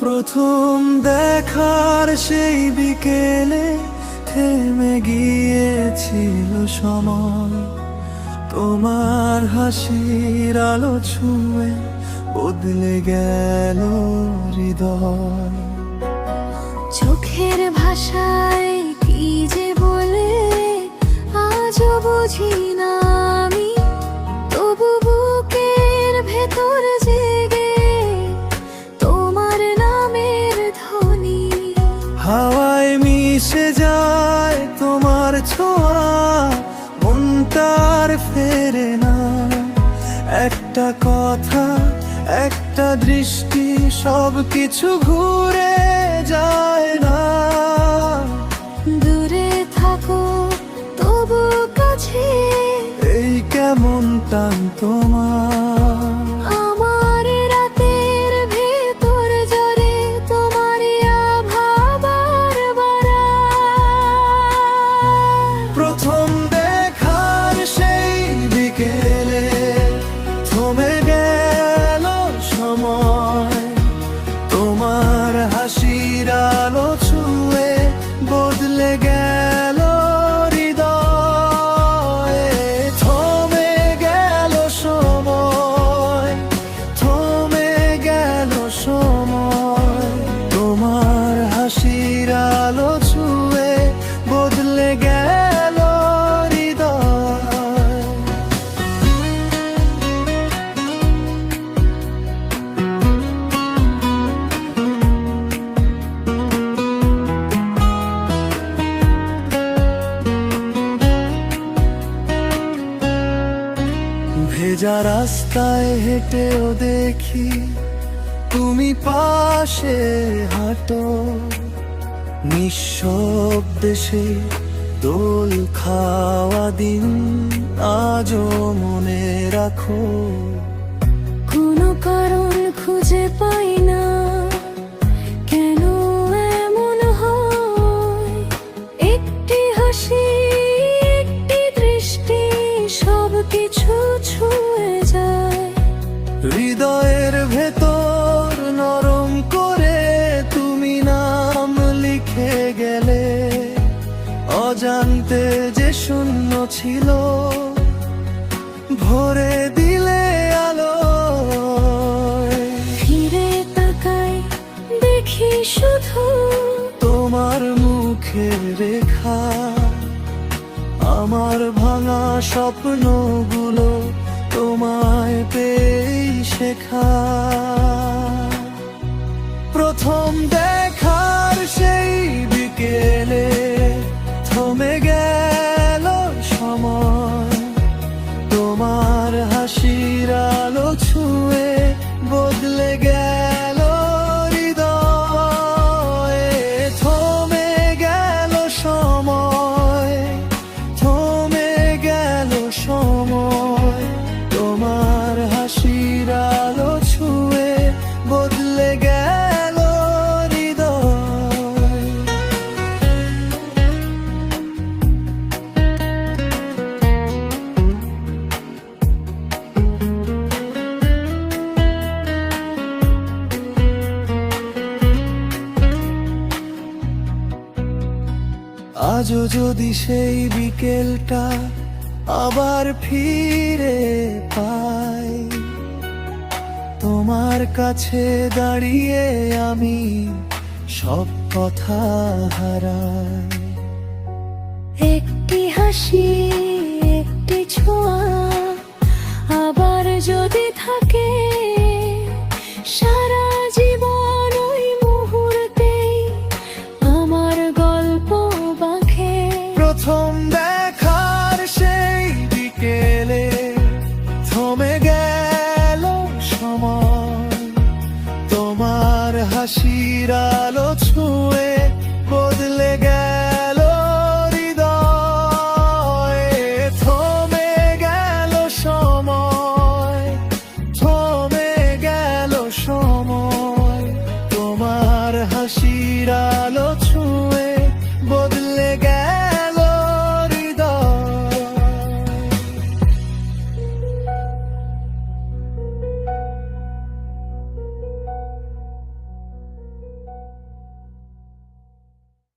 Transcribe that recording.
প্রথম দেখার সেই বিকেলে থেমে গিয়েছিল সময়, তোমার হাসির আলো ছুঁয়ে বদলে গেল হৃদয়। চোখের ভাষায় কি যে বলে আজও বুঝি না আমি, তবু বুকের ভেতর জেগে তোমার নামের ধ্বনি। হাওয়ায় মিশে যায় তোমার ছোঁয়া, মনটার ফেরে না। একটা কথা, একটা দৃষ্টি, সব কিছু ঘুরে যায় না। দূরে থাকো তবু কাছে, এই কেমন টান তোমার। আমার রাতের ভেতর জরে তোমার আভাবার বাড়ায়। প্রথম দেখার সেই বিকেলে থমে গেল সময়, তোমার হাসির আলো ছুঁয়ে বদলে গেল হৃদয়। থমে গেল সময়, থমে গেল সময়, তোমার হাসির আলো ছুঁয়ে বদলে গেল হৃদয়। ভেজা রাস্তায় হেঁটেও দেখি তুমি পাশে হাঁটো, নিঃশব্দে সে দোল খাওয়া দিন আজও মনে রাখো। কোনো কারণ খুঁজে পাই না, কেন এমন হয়? একটি হাসি, একটি দৃষ্টি, সব কিছু ছুঁয়ে যায়। হৃদয়ের ভেতর নরম করে তুমি নাম লিখে গেলে, অজান্তে যে শূন্য ছিল ভরে দিলে আলো। ফিরে তাকাই দেখি শুধু তোমার মুখের রেখা, আমার ভাঙা স্বপ্নগুলো তোমায় পেয়েই শেখা। প্রথম দেখার সেই বিকেলে থমে গেল সময়, তোমার হাসির আলো ছুঁয়ে বদলে গেল হৃদয়। থমে গেল সময়, থমে গেল সময়, তোমার হাসির আলো ছুঁয়ে বদলে গেল হৃদয়। আজও যদি সেই বিকেলটা আবার ফিরে পাই, তোমার কাছে দাঁড়িয়ে আমি সব কথা হারাই। একটি হাসি, একটি ছোঁয়া আবার যদি থাকে, সারা জীবন ওই মুহূর্তেই আমার গল্প বাঁকে। প্রথম দেখার সেই বিকেলে থমে গেল সময়, তোমার হাসির আলো ছুঁয়ে বদলে গেল হৃদয়। থমে গেল সময়, থমে গেল সময়, তোমার হাসির